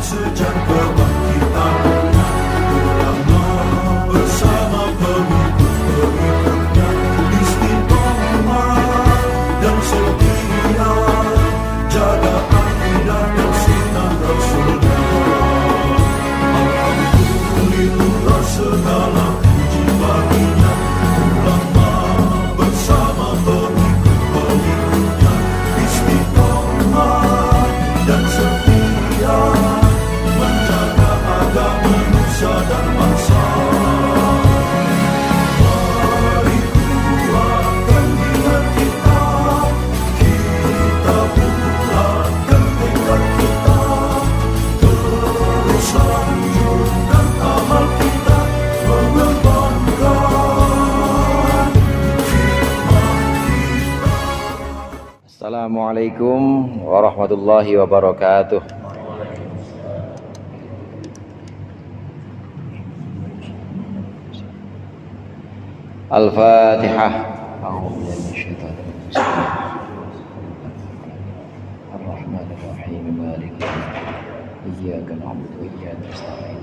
sejak kebangkitan ulama bersama pengikut-pengikutnya istiqomah dan setia jaga akidah dan sunnah Rasulullah. Alhamdulillah segala puji baginya ulama bersama pengikut-pengikutnya istiqomah dan setia menjaga agama nusa dan bangsa. Mari kuatkan niat kita, kita bulatkan tekad kita, terus lanjutkan amal kita, mengembangkan hikmah kita. Assalamualaikum warahmatullahi wabarakatuh. Al-Fatihah. A'udzu billahi minasyaitonir rajim. Ar-Rahmanir Rahim. Maliki yaumiddin. Iyyaka na'budu wa iyyaka nasta'in.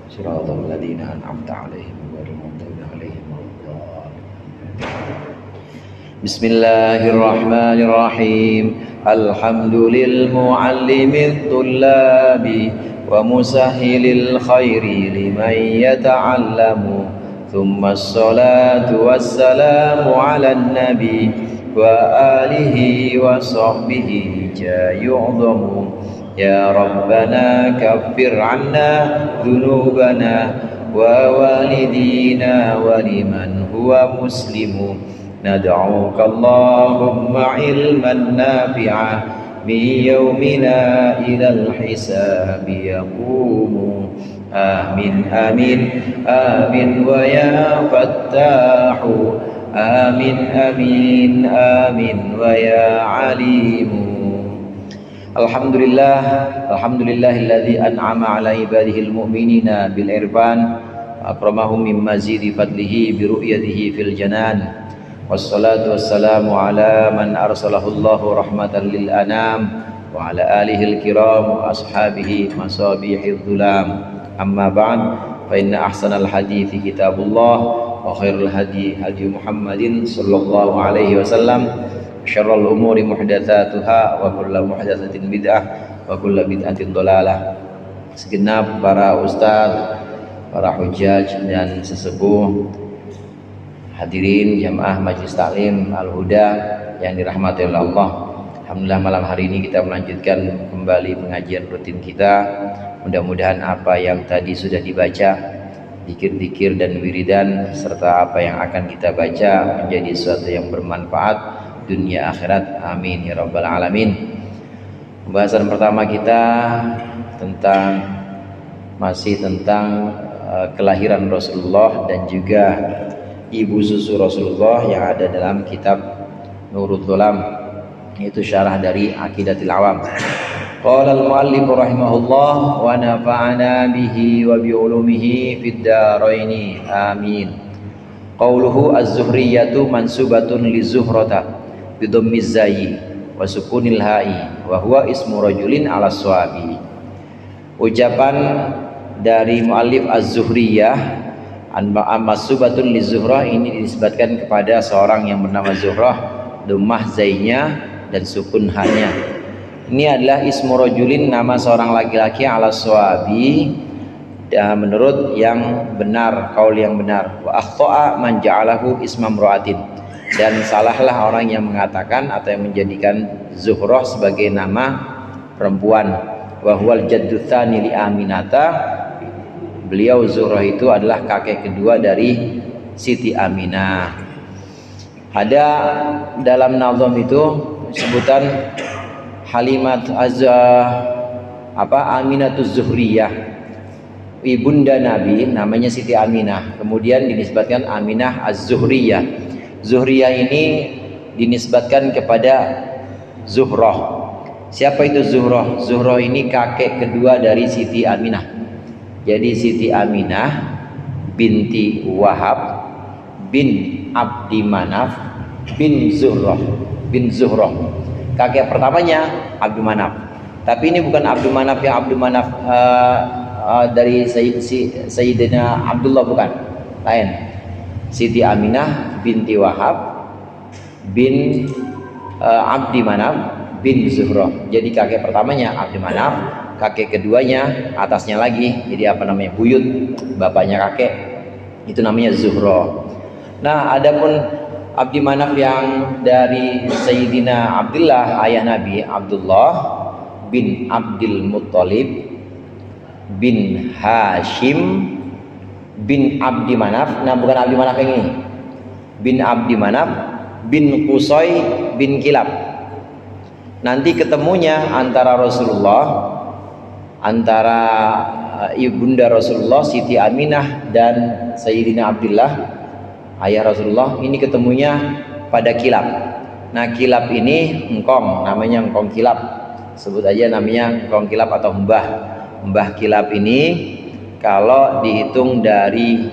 Shiratal ladzina an'amta 'alaihim ghairil maghdubi 'alaihim waladdallin. Bismillahirrahmanirrahim. Alhamdulil muallimit tullabi wa musahhilil khairi liman yata'allamu. Thumma assalatu wassalamu ala nabi wa alihi wa sahbihi jayu'udhamu. Ya Rabbana kaffir anna dhunubana wa walidina wa liman huwa muslimu. Nad'uka Allahumma ilman nafi'a min yawmina ilal hisabi yaqumu. Amin amin amin wa ya fattahu. Amin amin amin wa ya alimu. Alhamdulillahilladzi an'ama ala ibadihil mu'minina bil irfan akramahum min mazidi fadlihi bi ru'yatihi fil janan. Wassalatu wassalamu ala man arsalahullahu rahmatan lil anam wa ala alihil kiram wa ashabihi masabihidh dhulam. Amma ba'd, fa inna ahsanal hadithi kitabullah wa khairul hadi hadi Muhammadin sallallahu alaihi wasallam. Syarrul umuri muhdatsatuha wa kullu muhdatsatin bid'ah wa kullu bid'atin dhalalah. Segenap para ustaz, para hujjaj dan sesepuh, hadirin jamaah Majelis Taklim Al-Huda yang dirahmati oleh Allah. Alhamdulillah malam hari ini kita melanjutkan kembali pengajian rutin kita. Mudah-mudahan apa yang tadi sudah dibaca, zikir-zikir dan wiridan, serta apa yang akan kita baca menjadi sesuatu yang bermanfaat dunia akhirat. Amin ya rabbal alamin. Pembahasan pertama kita masih tentang kelahiran Rasulullah dan juga ibu susu Rasulullah yang ada dalam kitab Nurul Dhulam, yaitu syarah dari Aqidatul Awam. Qala al-muallif rahimahullah wa nafa'ana bihi wa bi ulumihi fid dharaini amin. Qauluhu az-zuhriyatu mansubatun li zuhrata bi dhammiz zayyi wa sukunil ha'i wa huwa ismu rajulin ala swabi. Ucapan dari muallif az-zuhriyah An-Masubatun li Zuhrah ini dinisbatkan kepada seorang yang bernama Zuhrah, dhammah zainya dan sukun hanya. Ini adalah ismu rajulin, nama seorang laki-laki ala swabi, dan menurut yang benar, kaul yang benar. Wa akhta'a man ja'alahu ismam ra'atin, dan salahlah orang yang mengatakan atau yang menjadikan Zuhrah sebagai nama perempuan. Wa huwal jaddu tsani li Aminata, beliau Zuhrah itu adalah kakek kedua dari Siti Aminah. Ada dalam nazam itu sebutan Halimat Aminatuz Zuhriyah, ibunda Nabi, namanya Siti Aminah. Kemudian dinisbatkan Aminah Az-Zuhriyah. Zuhriyah ini dinisbatkan kepada Zuhrah. Siapa itu Zuhrah? Zuhrah ini kakek kedua dari Siti Aminah. Jadi Siti Aminah binti Wahab bin Abdi Manaf bin Zuhrah. Kakek pertamanya Abdi Manaf. Tapi ini bukan Abdul Manaf yang Abdul Manaf dari Sayyidina Abdullah, bukan, lain. Siti Aminah binti Wahab bin Abdi Manaf bin Zuhroh. Jadi kakek pertamanya Abdi Manaf, kakek keduanya atasnya lagi, jadi apa namanya, buyut bapaknya kakek, itu namanya Zuhroh. Nah, adapun Abdi Manaf yang dari Sayyidina Abdullah, ayah Nabi, Abdullah bin Abdul Muttalib bin Hashim bin Abdi Manaf. Nah, bukan Abdi Manaf yang ini, bin Abdi Manaf bin Qusay bin Kilab. Nanti ketemunya antara Rasulullah, antara ibunda Rasulullah Siti Aminah dan Sayyidina Abdullah ayah Rasulullah, ini ketemunya pada Kilab. Nah, Kilab ini engkong, namanya engkong Kilab, sebut aja namanya engkong Kilab atau Mbah Kilab. Ini kalau dihitung dari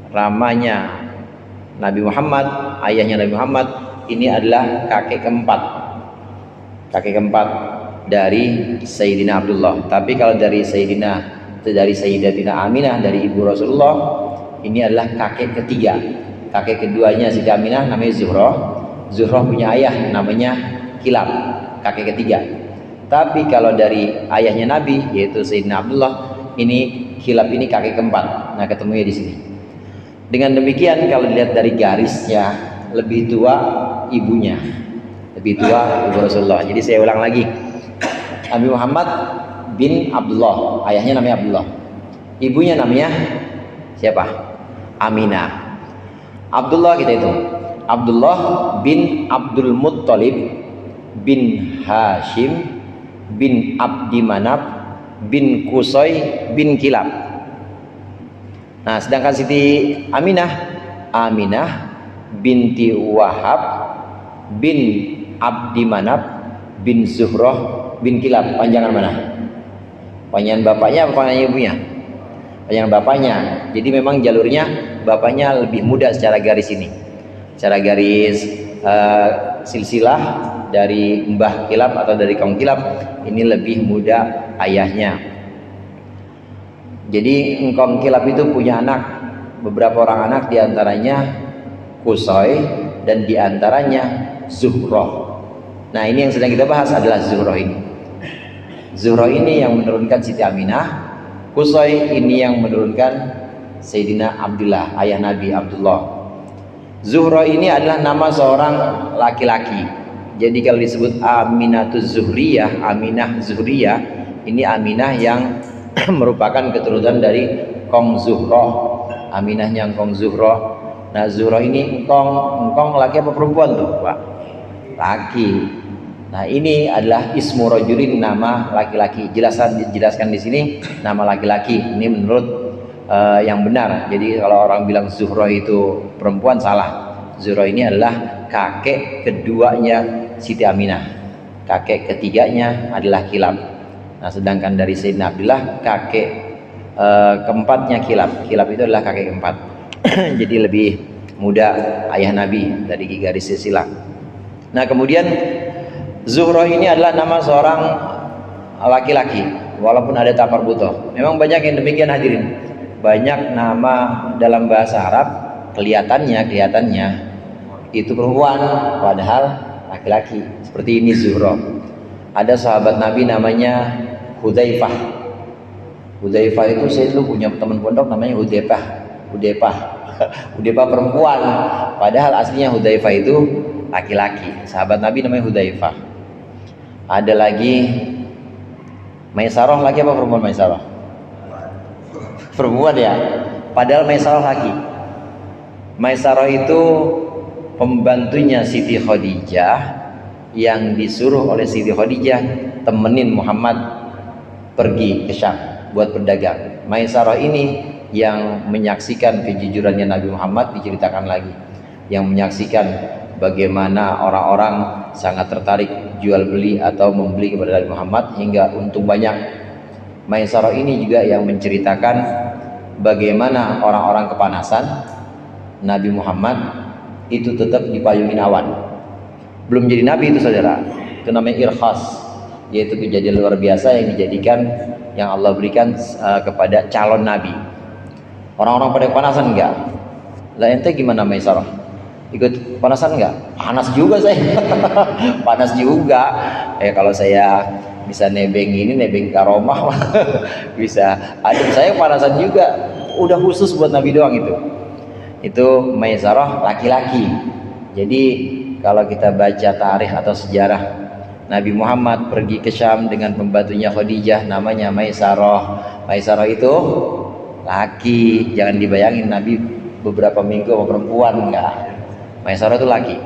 ramanya Nabi Muhammad, ayahnya Nabi Muhammad, ini adalah kakek keempat dari Sayyidina Abdullah. Tapi kalau dari Sayyidatina Aminah, dari ibu Rasulullah, ini adalah kakek ketiga. Kakek keduanya Siti Aminah namanya Zuhroh. Zuhroh punya ayah namanya Kilab, kakek ketiga. Tapi kalau dari ayahnya Nabi, yaitu Sayyidina Abdullah, ini Kilab ini kakek keempat. Nah, ketemunya di sini. Dengan demikian kalau dilihat dari garisnya, lebih tua ibunya, lebih tua ibu Rasulullah. Jadi saya ulang lagi, Nabi Muhammad bin Abdullah, ayahnya namanya Abdullah, ibunya namanya siapa? Aminah. Abdullah kita itu Abdullah bin Abdul Muttalib bin Hashim bin Abdi Manaf bin Qusay bin Kilab. Nah, sedangkan Siti Aminah binti Wahab bin Abdi Manaf bin Zuhroh bin Kilab. Panjangan mana? Panjangan bapaknya apa panjangan ibunya? Panjangan bapaknya. Jadi memang jalurnya bapaknya lebih muda secara garis ini, secara garis silsilah dari Mbah Kilab atau dari kaum Kilab, ini lebih muda ayahnya. Jadi engkong Kilab itu punya anak, beberapa orang anak, diantaranya Qusay dan diantaranya Zuhroh. Nah, ini yang sedang kita bahas adalah Zuhroh ini. Zuhroh ini yang menurunkan Siti Aminah, Qusay ini yang menurunkan Sayyidina Abdullah, ayah Nabi Abdullah. Zuhroh ini adalah nama seorang laki-laki. Jadi kalau disebut Aminatuz Zuhriyah, Aminah Zuhriyah, ini Aminah yang merupakan keturunan dari Kong Zuhroh. Aminahnya Kong Zuhroh. Nah, Zuhroh ini engkong laki apa perempuan tuh, Pak? Laki. Nah, ini adalah ismu rajulin, nama laki-laki. Dijelaskan di sini nama laki-laki. Ini menurut yang benar. Jadi kalau orang bilang Zuhroh itu perempuan, salah. Zuhroh ini adalah kakek keduanya Siti Aminah. Kakek ketiganya adalah Kilab. Nah, sedangkan dari Sayyidina Abdullah, kakek keempatnya Kilab. Kilab itu adalah kakek keempat. Jadi lebih muda ayah Nabi dari garis silsilah. Nah, kemudian Zuhroh ini adalah nama seorang laki-laki, walaupun ada tapar butoh. Memang banyak yang demikian, hadirin. Banyak nama dalam bahasa Arab kelihatannya itu perempuan, padahal laki-laki. Seperti ini Zuhroh. Ada sahabat Nabi namanya Hudzaifah. Hudzaifah itu saya dulu punya teman pondok namanya Hudzaifah perempuan, padahal aslinya Hudzaifah itu laki-laki. Sahabat Nabi namanya Hudzaifah. Ada lagi Maisarah, laki apa perempuan Maisarah? Perempuan ya, padahal Maisarah laki. Maisarah itu pembantunya Siti Khadijah yang disuruh oleh Siti Khadijah temenin Muhammad pergi ke Syam buat berdagang. Maisarah ini yang menyaksikan kejujurannya Nabi Muhammad, diceritakan lagi, yang menyaksikan bagaimana orang-orang sangat tertarik jual beli atau membeli kepada Nabi Muhammad hingga untung banyak. Maisarah ini juga yang menceritakan bagaimana orang-orang kepanasan, Nabi Muhammad itu tetap dipayungin awan. Belum jadi nabi itu, saudara. Itu namanya irkhas. yaitu kejadian luar biasa yang Allah berikan kepada calon nabi. Orang-orang pada panasan enggak? Lah ente gimana Maisarah? Ikut panasan enggak? Panas juga saya. Panas juga. Kalau saya bisa nebeng ini, nebeng karomah bisa. Adem saya panasan juga. Udah khusus buat Nabi doang itu. Itu Maisarah laki-laki. Jadi kalau kita baca tarikh atau sejarah, Nabi Muhammad pergi ke Syam dengan pembantunya Khadijah, namanya Maisarah. Maisarah itu laki. Jangan dibayangin Nabi beberapa minggu sama perempuan, enggak. Maisarah itu laki.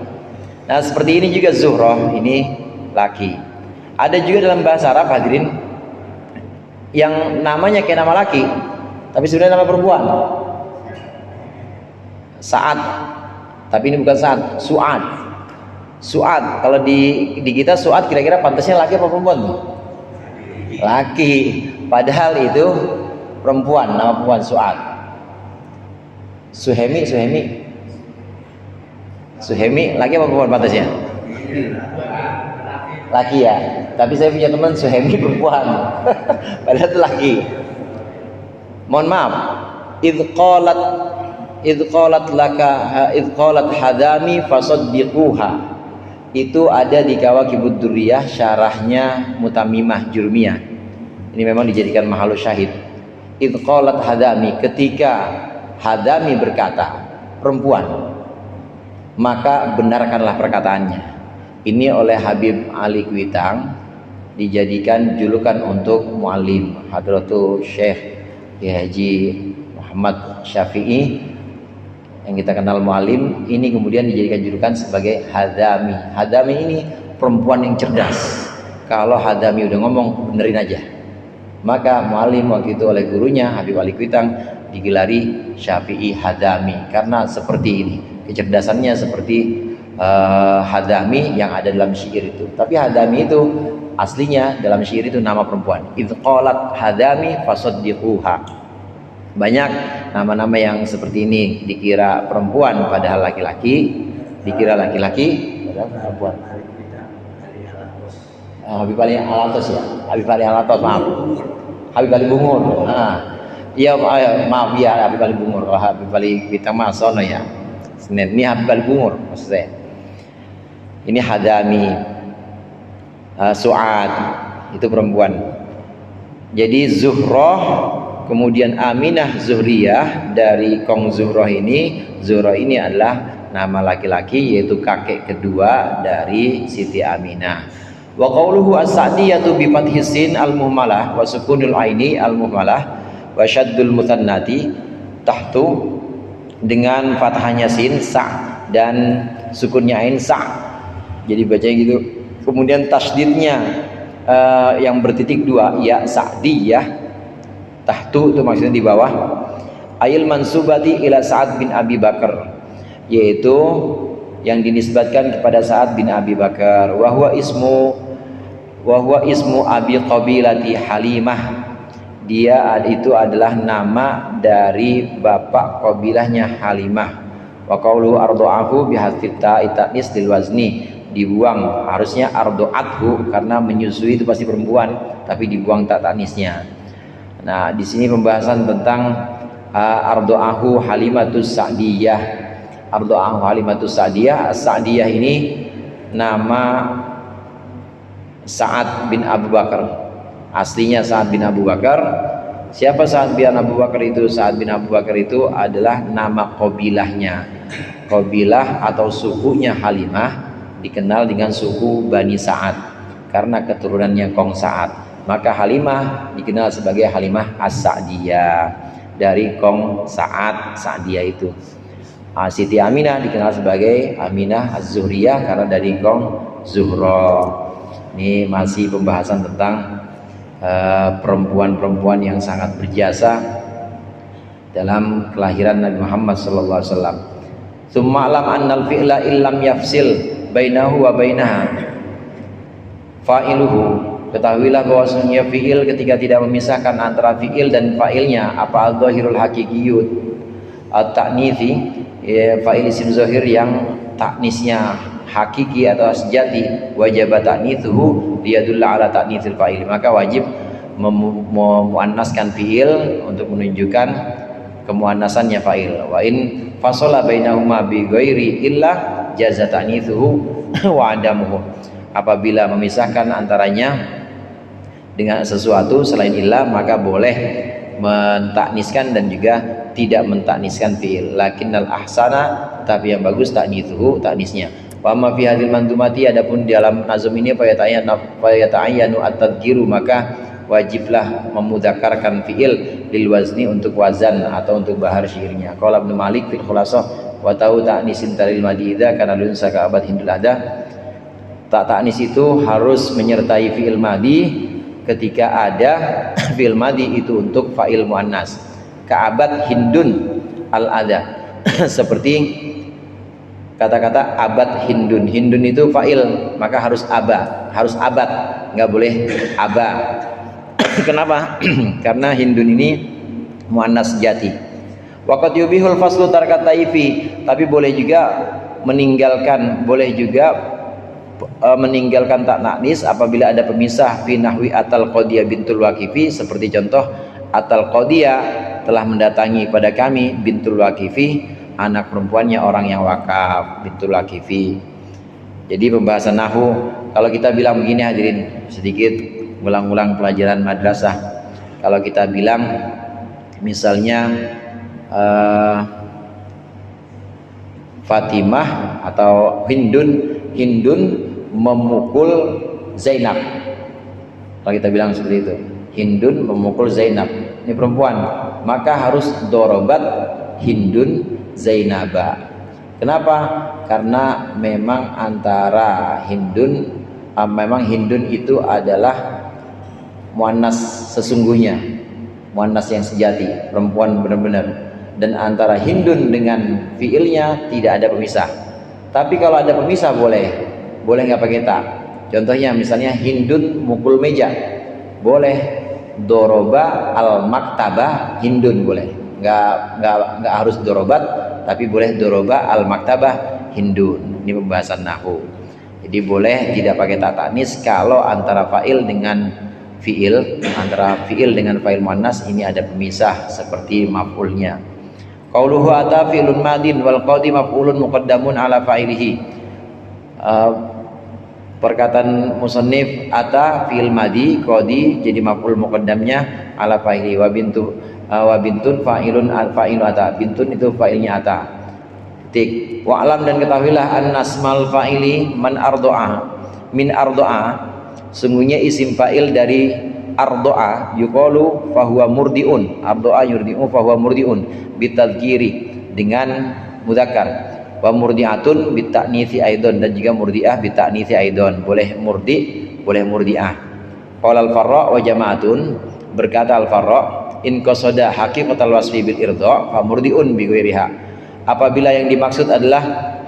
Nah seperti ini juga Zuhrah, ini laki. Ada juga dalam bahasa Arab hadirin yang namanya kayak nama laki tapi sebenarnya nama perempuan. Sa'ad, tapi ini bukan Sa'ad, Su'ad. Su'ad, kalau di kita Su'ad kira-kira pantasnya laki apa perempuan tuh? Laki, padahal itu perempuan, nama perempuan Su'ad. Suhemi laki apa perempuan pantasnya? Laki ya, tapi saya punya teman Suhemi perempuan. Padahal itu laki. Mohon maaf, idh qalat hadami fasaddiquha, itu ada di Kawakibud Durriyah, syarahnya Mutamimah Jurmiyah. Ini memang dijadikan mahalus syahid. Idh qalat hadami, ketika Hadami berkata, perempuan, maka benarkanlah perkataannya. Ini oleh Habib Ali Kuitang dijadikan julukan untuk muallim Hadratul Syekh Haji Muhammad Syafi'i yang kita kenal muallim. Ini kemudian dijadikan julukan sebagai Hadami. Hadami ini perempuan yang cerdas. Kalau Hadami udah ngomong, benerin aja. Maka muallim waktu itu oleh gurunya Habib Ali Kuitang digelari Syafi'i Hadami karena seperti ini, kecerdasannya seperti Hadami yang ada dalam syair itu. Tapi Hadami itu aslinya dalam syair itu nama perempuan. Idz qalat Hadami fasaddiquha. Banyak nama-nama yang seperti ini dikira perempuan padahal laki-laki, dikira laki-laki padahal perempuan. Habib Ali Alatos ya, Habib Ali Alatos, maaf. Habib Ali Bungur. Iya maaf ya, Habib Ali Bungur. Kalau Habib Ali kita mah sono ya. Senin ini Habib Ali Bungur maksud saya. Ini Hadami, Su'ad itu perempuan. Jadi Zuhrah, kemudian Aminah Zuhriyah dari Kong Zuhrah ini. Zuhrah ini adalah nama laki-laki, yaitu kakek kedua dari Siti Aminah. Wa qawluhu as-sa'diyatu bi fathis sin al-muhmalah wa sukunul aini al-muhmalah wa syaddul muthannati tahtu, dengan fathahnya sin sa dan sukunnya ain sa. Jadi baca gitu. Kemudian tasdidnya yang bertitik dua, ya Sa'diyah. Tahtu itu maksudnya di bawah. Ayil mansubati ila Sa'ad bin Abi Bakar, yaitu yang dinisbatkan kepada Sa'ad bin Abi Bakar. Wa huwa ismu Abi Qabilati Halimah. Dia itu adalah nama dari bapak qabilahnya Halimah. Wa qawluhu arda'ahu bihadfit ta'i ta'nis lil wazni, dibuang, harusnya ardo'athu karena menyusui itu pasti perempuan, tapi dibuang tak tanisnya. Nah di sini pembahasan tentang ardo'ahu Halimatus Sa'diyah. Ardo'ahu Halimatus Sa'diyah. Sa'diyah ini nama Sa'ad bin Abu Bakar, aslinya Sa'ad bin Abu Bakar. Siapa Sa'ad bin Abu Bakar itu? Sa'ad bin Abu Bakar itu adalah nama qabilahnya. Qabilah atau sukunya Halimah dikenal dengan suku Bani Sa'ad karena keturunannya Kong Sa'ad. Maka Halimah dikenal sebagai Halimah As-Sa'diyah dari Kong Sa'ad, Sa'diyah itu. Siti Aminah dikenal sebagai Aminah Az-Zuhriyah karena dari Kong Zuhrah. Ini masih pembahasan tentang perempuan-perempuan yang sangat berjasa dalam kelahiran Nabi Muhammad SAW. Tsumma alam annal fi'la illam yafsil bainahu wa bainaha fa'iluhu, ketahuilah bahwasanya fi'il ketika tidak memisahkan antara fi'il dan fa'ilnya, apa al-dhahirul hakikiyut at-ta'nithi, fa'il isim zahir yang taknisnya hakiki atau sejati, wajib ta'nitsuhu liyadulla ala ta'nitsil fa'il, maka wajib memuannaskan fiil untuk menunjukkan kemuannasannya fa'il. Wa in fasala bainahuma bi ghairi illa jaza ta'nitsuhu wa adamuhu, apabila memisahkan antaranya dengan sesuatu selain illah maka boleh mentakniskan dan juga tidak mentakniskan fiil. Lakinnal ahsana, tapi yang bagus taknitsuhu, taknisnya. Wa ma fi hadhil mandumati, adapun dalam nazm ini fayata'ayyanu at-tadhkiru, maka wajiblah memudzakarkan fiil lil wazni, untuk wazan atau untuk bahar syairnya. Qala Ibnu Malik fil Khulasah wa ta'u ta'nisin talil madida kana lun saka abad hindul ada. Ta'nis itu harus menyertai fiil madi ketika ada fiil madi itu untuk fa'il muannas. Ka'abad hindun al-adha seperti kata-kata abad hindun. Hindun itu fa'il, maka harus aba, harus abad, nggak boleh aba. Kenapa? Karena hindun ini muannas sejati. Waqad yubihul faslu tarkat taifi, tapi boleh juga meninggalkan, meninggalkan taknis apabila ada pemisah fi nahwi atal qadiyah bintul waqifi, seperti contoh atal qadiyah telah mendatangi pada kami bintul waqifi, anak perempuannya orang yang wakaf, bintul waqifi. Jadi pembahasan nahwu, kalau kita bilang begini hadirin, sedikit ulang-ulang pelajaran madrasah. Kalau kita bilang misalnya Fatimah atau Hindun memukul Zainab. Kalau kita bilang seperti itu, Hindun memukul Zainab, ini perempuan, maka harus dorobat Hindun Zainaba. Kenapa? Karena memang antara memang Hindun itu adalah muannas sesungguhnya, muannas yang sejati, perempuan benar-benar. Dan antara Hindun dengan fiilnya tidak ada pemisah. Tapi kalau ada pemisah boleh nggak pakai ta. Contohnya misalnya Hindun mukul meja, boleh doroba al maktabah Hindun, boleh. Nggak harus dorobat, tapi boleh doroba al maktabah Hindun. Ini pembahasan nahwu. Jadi boleh tidak pakai ta tanis kalau antara fa'il dengan fiil, antara fiil dengan fa'il muannas ini ada pemisah seperti maf'ulnya. Qauluhu ata fi'lun madin wal qadi maf'ulun muqaddamun ala fa'ilihi. Perkataan musannif ata fi'il madi, qadi jadi maf'ul muqaddamnya ala fa'ili, wa bintun fa'ilun al-fa'ilu ata, bintun itu fa'ilnya ata. Titik. Wa alam, dan ketahuilah annasmal fa'ili man ardo'a, min ardo'a, sungguhnya isim fa'il dari ardo'a yuqalu fahuwa murdiun, ardo'a yurdi'u fahuwa murdiun bitadhkiri dengan mudzakkar, wa murdi'atun bitaknitsi aidon, dan juga murdi'ah bitaknitsi aidon, boleh murdi, boleh murdi'ah. Qala al-Farra wa jama'atun, berkata al-Farra, in qasada haqiqatal wasfi bil irda fa murdi'un bi ghairiha, apabila yang dimaksud adalah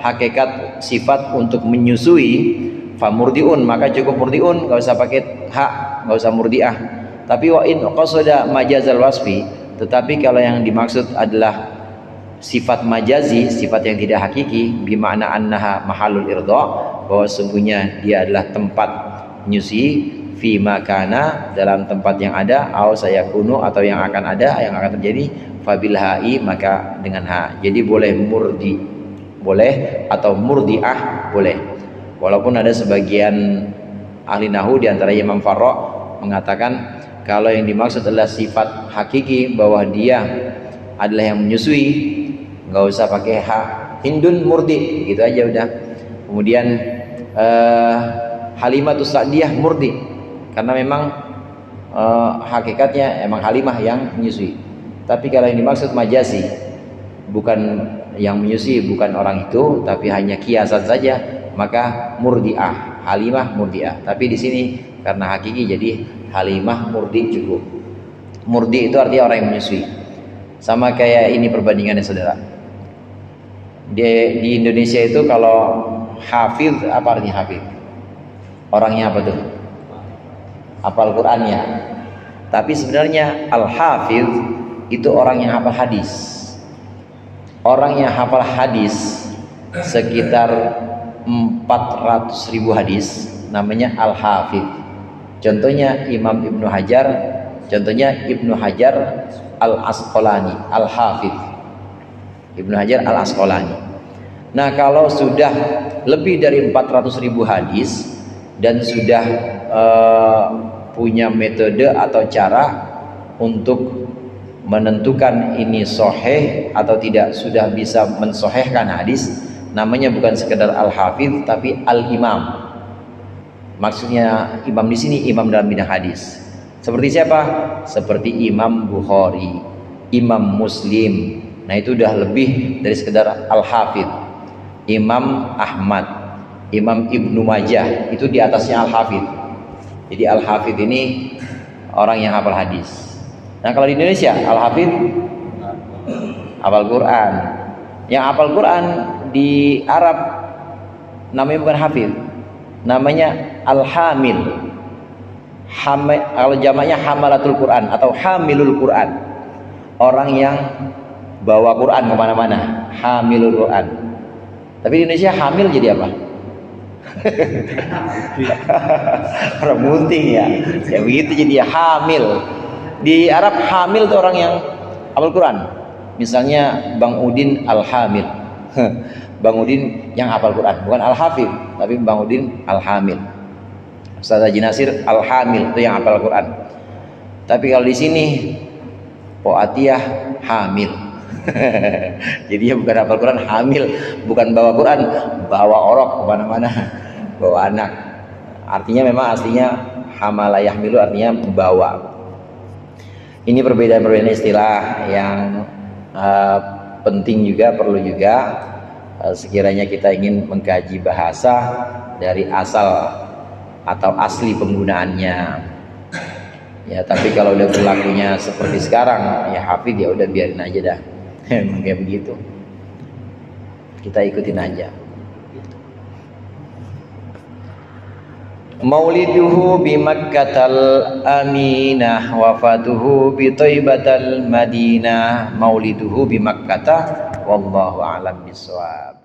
hakikat sifat untuk menyusui, fa murdi'un, maka cukup murdi'un, enggak usah pakai ha, enggak usah murdi'ah. Tapi wa in qasada majazal wasfi, tetapi kalau yang dimaksud adalah sifat majazi, sifat yang tidak hakiki, bimakna annaha mahallul irda, bahwa sungguhnya dia adalah tempat menyusui, fi makana, dalam tempat yang ada, au sayakunu, atau yang akan ada, yang akan terjadi, fabil ha'i, maka dengan ha. Jadi boleh murdi, boleh, atau murdi'ah, boleh. Walaupun ada sebagian ahli nahwu di antara Imam Farra mengatakan kalau yang dimaksud adalah sifat hakiki, bahwa dia adalah yang menyusui, nggak usah pakai ha, Hindun murdi, gitu aja udah. Kemudian Halimatus Sa'diyah murdi, karena memang hakikatnya emang Halimah yang menyusui. Tapi kalau yang dimaksud majazi, bukan yang menyusui, bukan orang itu, tapi hanya kiasan saja, maka murdiah, Halimah murdiah. Tapi di sini karena hakiki jadi Halimah murdi cukup. Murdi itu artinya orang yang menyusui. Sama kayak ini perbandingannya saudara. Di Indonesia itu kalau hafiz, apa artinya hafiz? Orangnya apa tuh? Hafal Qur'annya. Tapi sebenarnya al-hafiz itu orang yang hafal hadis. Orang yang hafal hadis sekitar 400.000 hadis namanya Al-Hafidh. Contohnya Imam Ibnu Hajar, contohnya Ibnu Hajar Al-Asqalani, Al-Hafidh. Ibnu Hajar Al-Asqalani. Nah, kalau sudah lebih dari 400.000 hadis dan sudah punya metode atau cara untuk menentukan ini sahih atau tidak, sudah bisa mensohehkan hadis, namanya bukan sekedar Al-Hafidh tapi Al-Imam. Maksudnya imam di sini imam dalam bidang hadis. Seperti siapa? Seperti Imam Bukhari, Imam Muslim. Nah, itu udah lebih dari sekedar Al-Hafidh. Imam Ahmad, Imam Ibnu Majah, itu di atasnya Al-Hafidh. Jadi Al-Hafidh ini orang yang hafal hadis. Nah, kalau di Indonesia Al-Hafidh hafal Quran. Yang hafal Quran di Arab namanya bukan hafidh, namanya Al-Hamil. Kalau jamaknya Hamalatul Quran atau Hamilul Quran, orang yang bawa Quran kemana-mana, Hamilul Quran. Tapi di Indonesia hamil jadi apa? Orang munting ya, ya begitu jadi hamil. Di Arab hamil itu orang yang hafal Quran. Misalnya Bang Udin Al-Hamil. Bang Udin yang hafal Quran, bukan Al-Hafidh, tapi Bang Udin Al-Hamil. Ustaz Haji Nasir Al-Hamil, itu yang hafal Quran. Tapi kalau di sini Po Atiyah hamil. Jadi dia bukan hafal Quran, hamil, bukan bawa Quran, bawa orok kemana-mana, bawa anak. Artinya memang aslinya hamalah yahmilu, artinya membawa. Ini perbedaan-perbedaan istilah yang penting juga, perlu juga sekiranya kita ingin mengkaji bahasa dari asal atau asli penggunaannya. Ya, tapi kalau udah berlakunya seperti sekarang, ya hafidh ya udah biarin aja dah. Emang kayak begitu. Kita ikutin aja. Mauliduhu bi Makkatal Aminah, wafatuhu bi Thaibatal Madinah. Mauliduhu bi Makkah, wallahu a'lam bishawab.